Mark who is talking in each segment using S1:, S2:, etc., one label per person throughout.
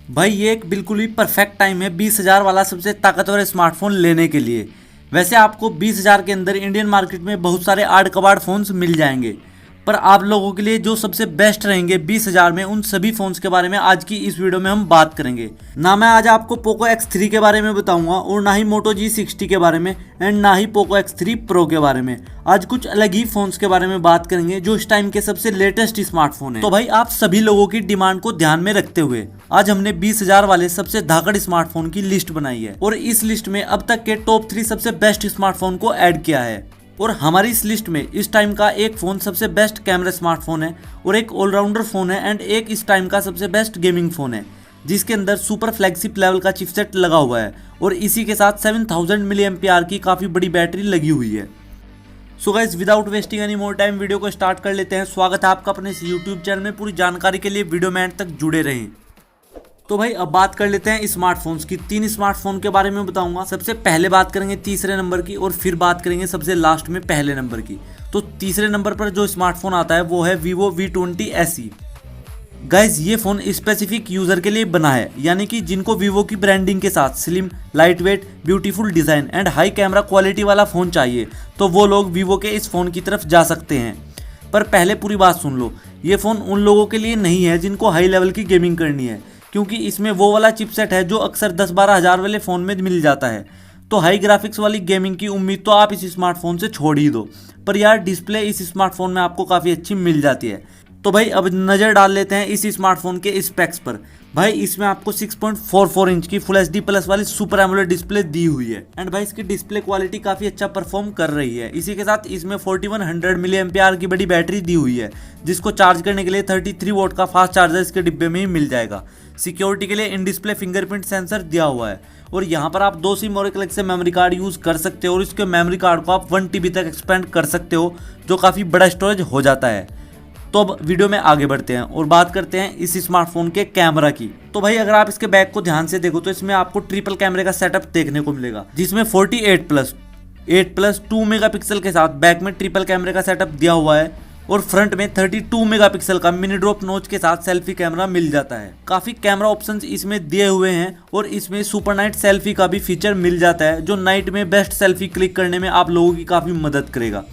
S1: भाई ये एक बिल्कुल ही परफेक्ट टाइम है 20,000 वाला सबसे ताकतवर स्मार्टफोन लेने के लिए। वैसे आपको 20,000 के अंदर इंडियन मार्केट में बहुत सारे आड़ कबाड़ फ़ोन्स मिल जाएंगे, पर आप लोगों के लिए जो सबसे बेस्ट रहेंगे 20,000 में, उन सभी फ़ोन्स के बारे में आज की इस वीडियो में हम बात करेंगे। ना मैं आज आपको पोको X3 के बारे में बताऊंगा और ना ही मोटो G60 के बारे में एंड ना ही पोको X3 प्रो के बारे में। आज कुछ अलग ही फोन्स के बारे में बात करेंगे जो इस टाइम के सबसे लेटेस्ट स्मार्टफोन है। तो भाई आप सभी लोगों की डिमांड को ध्यान में रखते हुए आज हमने 20,000 वाले सबसे धाकड़ स्मार्टफोन की लिस्ट बनाई है और इस लिस्ट में अब तक के टॉप 3 सबसे बेस्ट स्मार्टफोन को ऐड किया है। और हमारी इस लिस्ट में इस टाइम का एक फ़ोन सबसे बेस्ट कैमरा स्मार्टफोन है और एक ऑलराउंडर फ़ोन है एंड एक इस टाइम का सबसे बेस्ट गेमिंग फ़ोन है जिसके अंदर सुपर फ्लैगशिप लेवल का चिपसेट लगा हुआ है और इसी के साथ 7000 mAh की काफ़ी बड़ी बैटरी लगी हुई है। So guys without wasting any more time video को स्टार्ट कर लेते हैं। स्वागत है आपका अपने इस यूट्यूब चैनल में। पूरी जानकारी के लिए वीडियो में एंड तक जुड़े रहें। तो भाई अब बात कर लेते हैं स्मार्टफोन्स की। 3 स्मार्टफोन के बारे में बताऊंगा। सबसे पहले बात करेंगे तीसरे नंबर की और फिर बात करेंगे सबसे लास्ट में पहले नंबर की। तो तीसरे नंबर पर जो स्मार्टफोन आता है वो है Vivo V20 SE। गाइज ये फ़ोन स्पेसिफिक यूज़र के लिए बना है, यानी कि जिनको वीवो की ब्रांडिंग के साथ slim, light weight, beautiful design and high camera quality वाला फ़ोन चाहिए तो वो लोग वीवो के इस फ़ोन की तरफ जा सकते हैं। पर पहले पूरी बात सुन लो, ये फ़ोन उन लोगों के लिए नहीं है जिनको हाई लेवल की गेमिंग करनी है, क्योंकि इसमें वो वाला चिपसेट है जो अक्सर 10-12 हज़ार वाले फ़ोन में मिल जाता है। तो हाई ग्राफिक्स वाली गेमिंग की उम्मीद तो आप इस स्मार्टफोन से छोड़ ही दो, पर यार डिस्प्ले इस स्मार्टफोन में आपको काफ़ी अच्छी मिल जाती है। तो भाई अब नज़र डाल लेते हैं इस स्मार्टफोन के स्पेक्स पर। भाई इसमें आपको 6.44 इंच की फुल HD प्लस वाली सुपर एमोलेड डिस्प्ले दी हुई है एंड भाई इसकी डिस्प्ले क्वालिटी काफ़ी अच्छा परफॉर्म कर रही है। इसी के साथ इसमें 4100 mAh की बड़ी बैटरी दी हुई है जिसको चार्ज करने के लिए 33 वोट का फास्ट चार्जर इसके डिब्बे में ही मिल जाएगा। सिक्योरिटी के लिए इन डिस्प्ले फिंगरप्रिंट सेंसर दिया हुआ है और यहाँ पर आप 2 सिम और एक अलग से मेमोरी कार्ड यूज़ कर सकते हो और इसके मेमोरी कार्ड को आप 1 TB तक एक्सपेंड कर सकते हो जो काफ़ी बड़ा स्टोरेज हो जाता है। तो अब वीडियो में आगे बढ़ते हैं और बात करते हैं इस स्मार्टफोन के कैमरा की। तो भाई अगर आप इसके बैक को ध्यान से देखो तो इसमें आपको ट्रिपल कैमरे का सेटअप देखने को मिलेगा जिसमें 48+2 मेगापिक्सल के साथ बैक में ट्रिपल कैमरे का सेटअप दिया हुआ है और फ्रंट में 32 मेगापिक्सल का मिनी ड्रॉप नोच के साथ सेल्फी कैमरा मिल जाता है। काफ़ी कैमरा ऑप्शंस इसमें दिए हुए हैं और इसमें सुपर नाइट सेल्फी का भी फीचर मिल जाता है जो नाइट में बेस्ट सेल्फी क्लिक करने में आप लोगों की काफ़ी मदद करेगा।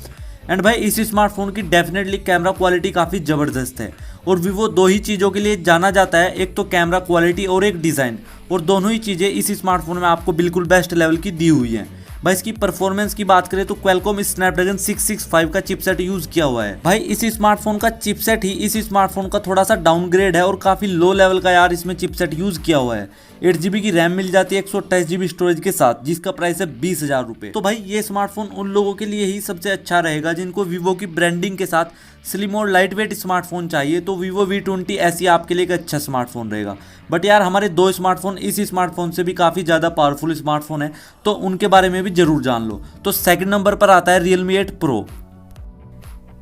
S1: एंड भाई इस स्मार्टफोन की डेफिनेटली कैमरा क्वालिटी काफ़ी ज़बरदस्त है और वीवो 2 ही चीज़ों के लिए जाना जाता है, एक तो कैमरा क्वालिटी और एक डिज़ाइन, और दोनों ही चीज़ें इस स्मार्टफोन में आपको बिल्कुल बेस्ट लेवल की दी हुई हैं। भाई इसकी परफॉर्मेंस की बात करें तो क्वालकॉम स्नैपड्रैगन 665 का चिपसेट यूज़ किया हुआ है। भाई इस स्मार्टफोन का चिपसेट ही इस स्मार्टफोन का थोड़ा सा डाउनग्रेड है और काफ़ी लो लेवल का यार इसमें चिपसेट यूज़ किया हुआ है। 8 GB की रैम मिल जाती है 128 GB स्टोरेज के साथ जिसका प्राइस है 20,000 रुपये। तो भाई ये स्मार्टफोन उन लोगों के लिए ही सबसे अच्छा रहेगा जिनको वीवो की ब्रांडिंग के साथ स्लिम और लाइट वेट स्मार्टफोन चाहिए तो Vivo V20 SE आपके लिए एक अच्छा स्मार्टफोन रहेगा। बट यार हमारे 2 स्मार्टफोन इस स्मार्टफोन से भी काफ़ी ज़्यादा पावरफुल स्मार्टफोन है तो उनके बारे में भी ज़रूर जान लो। तो सेकंड नंबर पर आता है Realme 8 Pro।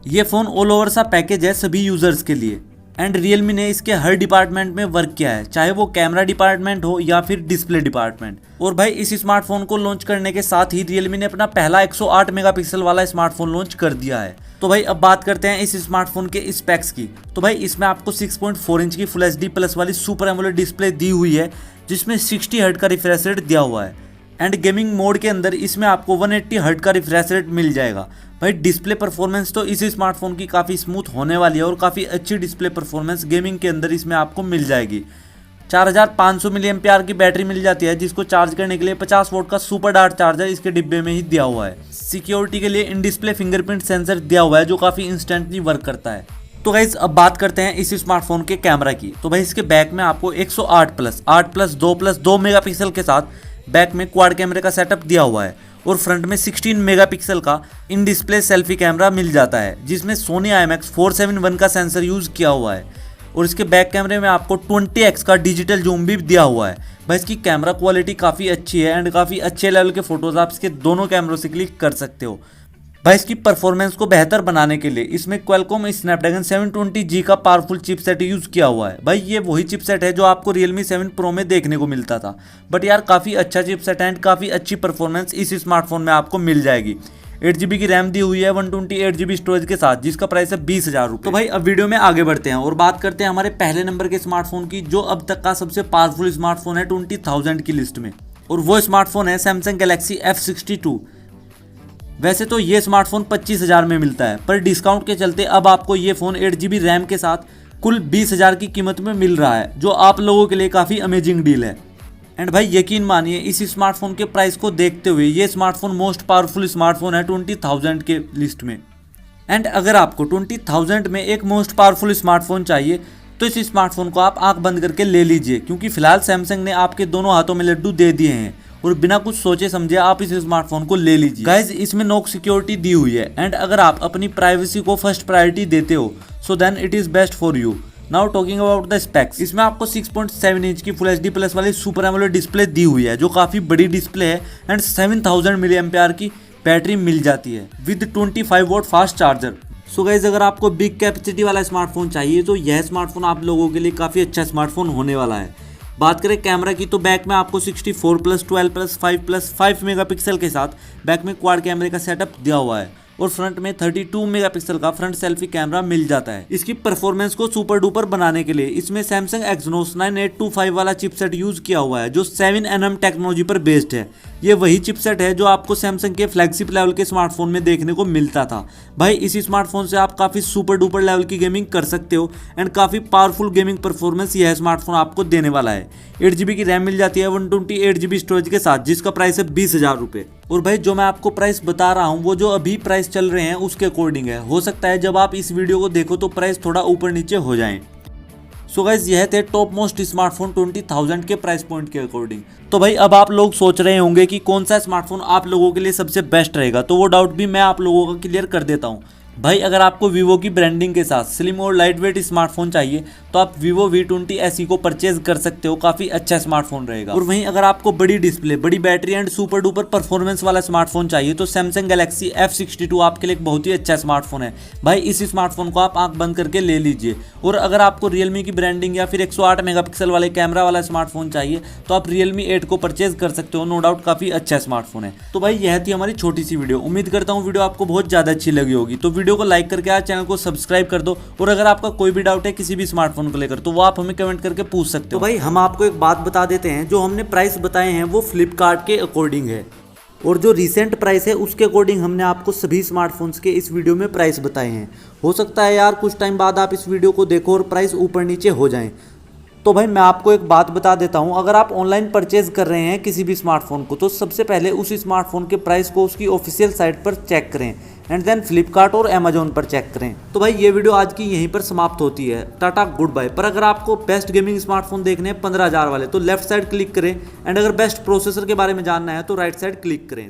S1: ये फ़ोन ऑल ओवर सा पैकेज है सभी यूज़र्स के लिए एंड Realme ने इसके हर डिपार्टमेंट में वर्क किया है, चाहे वो कैमरा डिपार्टमेंट हो या फिर डिस्प्ले डिपार्टमेंट। और भाई इस स्मार्टफोन को लॉन्च करने के साथ ही Realme ने अपना पहला 108 मेगापिक्सल वाला स्मार्टफोन लॉन्च कर दिया है। तो भाई अब बात करते हैं इस स्मार्टफोन के स्पेक्स की। तो भाई इसमें आपको 6.4 इंच की फुल HD प्लस वाली सुपर एमोलेड डिस्प्ले दी हुई है जिसमें 60 हर्ट्ज का रिफ्रेश रेट दिया हुआ है एंड गेमिंग मोड के अंदर इसमें आपको 180 हर्ट्ज का रिफ्रेश रेट मिल जाएगा। भाई डिस्प्ले परफॉर्मेंस तो इस स्मार्टफोन की काफ़ी स्मूथ होने वाली है और काफ़ी अच्छी डिस्प्ले परफॉर्मेंस गेमिंग के अंदर इसमें आपको मिल जाएगी। 4500 mAh की बैटरी मिल जाती है जिसको चार्ज करने के लिए 50 वोट का सुपर डार्ट चार्जर इसके डिब्बे में ही दिया हुआ है। सिक्योरिटी के लिए इन डिस्प्ले फिंगरप्रिंट सेंसर दिया हुआ है जो काफ़ी इंस्टेंटली वर्क करता है। तो गाइज अब बात करते हैं इस स्मार्टफोन के कैमरा की। तो भाई इसके बैक में आपको 108+8+2+2 मेगापिक्सल के साथ बैक में क्वाड कैमरे का सेटअप दिया हुआ है और फ्रंट में 16 मेगापिक्सल का इन डिस्प्ले सेल्फी कैमरा मिल जाता है जिसमें सोनी IMX 471 का सेंसर यूज़ किया हुआ है और इसके बैक कैमरे में आपको 20x का डिजिटल जूम भी दिया हुआ है। भाई इसकी कैमरा क्वालिटी काफ़ी अच्छी है एंड काफ़ी अच्छे लेवल के फोटोज़ आप इसके दोनों कैमरों से क्लिक कर सकते हो। भाई इसकी परफॉर्मेंस को बेहतर बनाने के लिए इसमें क्वालकॉम स्नैपड्रैगन 720G का पावरफुल चिपसेट यूज़ किया हुआ है। भाई ये वही चिपसेट है जो आपको Realme 7 Pro में देखने को मिलता था, बट यार काफ़ी अच्छा चिपसेट है एंड काफ़ी अच्छी परफॉर्मेंस इस स्मार्टफोन में आपको मिल जाएगी। 8GB की रैम दी हुई है 128GB स्टोरेज के साथ, जिसका प्राइस है 20,000 रुपये। तो भाई अब वीडियो में आगे बढ़ते हैं और बात करते हैं हमारे पहले नंबर के स्मार्टफोन की, जो अब तक का सबसे पावरफुल स्मार्टफोन है 20,000 की लिस्ट में, और वो स्मार्टफोन है सैमसंग गैलेक्सी F62। वैसे तो ये स्मार्टफोन 25,000 में मिलता है, पर डिस्काउंट के चलते अब आपको ये फ़ोन 8GB रैम के साथ कुल 20,000 की कीमत में मिल रहा है, जो आप लोगों के लिए काफ़ी अमेजिंग डील है। एंड भाई यकीन मानिए, इस स्मार्टफोन के प्राइस को देखते हुए ये स्मार्टफोन मोस्ट पावरफुल स्मार्टफोन है 20,000 के लिस्ट में। एंड अगर आपको 20,000 में एक मोस्ट पावरफुल स्मार्टफोन चाहिए तो इस स्मार्टफोन को आप आंख बंद करके ले लीजिए, क्योंकि फिलहाल सैमसंग ने आपके दोनों हाथों में लड्डू दे दिए हैं और बिना कुछ सोचे समझे आप इस स्मार्टफोन को ले लीजिए। गाइज इसमें नॉक सिक्योरिटी दी हुई है, एंड अगर आप अपनी प्राइवेसी को फर्स्ट प्रायोरिटी देते हो so then it is best for you. Now talking about the specs, इसमें आपको 6.7 इंच की फुल एचडी प्लस वाली सुपर एमोलेड डिस्प्ले दी हुई है, जो काफ़ी बड़ी डिस्प्ले है, एंड 7000 mAh की बैटरी मिल जाती है with 25 volt fast charger. So guys अगर आपको बिग कैपेसिटी वाला स्मार्टफोन चाहिए तो यह स्मार्टफोन आप लोगों के लिए काफ़ी अच्छा स्मार्टफोन होने वाला है। बात करें कैमरा की तो बैक में आपको 64+12+5+5 मेगापिक्सल के साथ बैक में क्वाड कैमरे का सेटअप दिया हुआ है, और फ्रंट में 32 मेगापिक्सल का फ्रंट सेल्फी कैमरा मिल जाता है। इसकी परफॉर्मेंस को सुपर डुपर बनाने के लिए इसमें सैमसंग Exynos 9825 वाला चिपसेट यूज किया हुआ है, जो 7nm टेक्नोलॉजी पर बेस्ड है। ये वही चिपसेट है जो आपको सैमसंग के फ्लैगशिप लेवल के स्मार्टफोन में देखने को मिलता था। भाई इस स्मार्टफोन से आप काफ़ी सुपर डुपर लेवल की गेमिंग कर सकते हो, एंड काफ़ी पावरफुल गेमिंग परफॉर्मेंस यह स्मार्टफोन आपको देने वाला है। 8GB की रैम मिल जाती है 128GB स्टोरेज के साथ, जिसका प्राइस है 20,000 रुपये। और भाई जो मैं आपको प्राइस बता रहा हूँ वो जो अभी प्राइस चल रहे हैं उसके अकॉर्डिंग है। हो सकता है जब आप इस वीडियो को देखो तो प्राइस थोड़ा ऊपर नीचे हो जाएं। सो गाइस यह थे टॉप मोस्ट स्मार्टफोन 20,000 के प्राइस पॉइंट के अकॉर्डिंग। तो भाई अब आप लोग सोच रहे होंगे कि कौन सा स्मार्टफोन आप लोगों के लिए सबसे बेस्ट रहेगा, तो वो डाउट भी मैं आप लोगों का क्लियर कर देता हूँ। भाई अगर आपको वीवो की ब्रांडिंग के साथ स्लिम और लाइट वेट स्मार्टफोन चाहिए तो आप वीवो V20 SE को परचेज कर सकते हो, काफ़ी अच्छा स्मार्टफोन रहेगा। और वहीं अगर आपको बड़ी डिस्प्ले, बड़ी battery and super duper performance वाला स्मार्टफोन चाहिए तो सैमसंग गैलेक्सी F62 आपके लिए एक बहुत ही अच्छा स्मार्टफोन है। भाई इस स्मार्टफोन को आप आंख बंद करके ले लीजिए। और अगर आपको Realme की ब्रांडिंग या फिर 108 मेगापिक्सल वाले कैमरा वाला स्मार्टफोन चाहिए तो आप Realme 8 को परचेज कर सकते हो, नो डाउट काफ़ी अच्छा स्मार्टफोन है। तो भाई यह थी हमारी छोटी सी वीडियो। उम्मीद करता हूँ वीडियो आपको बहुत ज़्यादा अच्छी लगी होगी, तो वीडियो को लाइक करके चैनल को सब्सक्राइब कर दो। और अगर आपका कोई भी डाउट है किसी भी स्मार्टफोन को लेकर तो वो आप हमें कमेंट करके पूछ सकते हो। तो भाई हम आपको एक बात बता देते हैं, जो हमने प्राइस बताए हैं वो फ्लिपकार्ट के अकॉर्डिंग है, और जो रिसेंट प्राइस है उसके अकॉर्डिंग हमने आपको सभी स्मार्टफोन्स के इस वीडियो में प्राइस बताए हैं। हो सकता है यार कुछ टाइम बाद आप इस वीडियो को देखो और प्राइस ऊपर नीचे हो जाएं। तो भाई मैं आपको एक बात बता देता हूं, अगर आप ऑनलाइन परचेज कर रहे हैं किसी भी स्मार्टफोन को तो सबसे पहले उस स्मार्टफोन के प्राइस को उसकी ऑफिशियल साइट पर चेक करें, एंड देन फ्लिपकार्ट और अमेजोन पर चेक करें। तो भाई ये वीडियो आज की यहीं पर समाप्त होती है। Tata goodbye. पर अगर आपको बेस्ट गेमिंग स्मार्टफोन देखने हैं 15,000 वाले तो लेफ्ट साइड क्लिक करें, एंड अगर बेस्ट प्रोसेसर के बारे में जानना है तो राइट साइड क्लिक करें।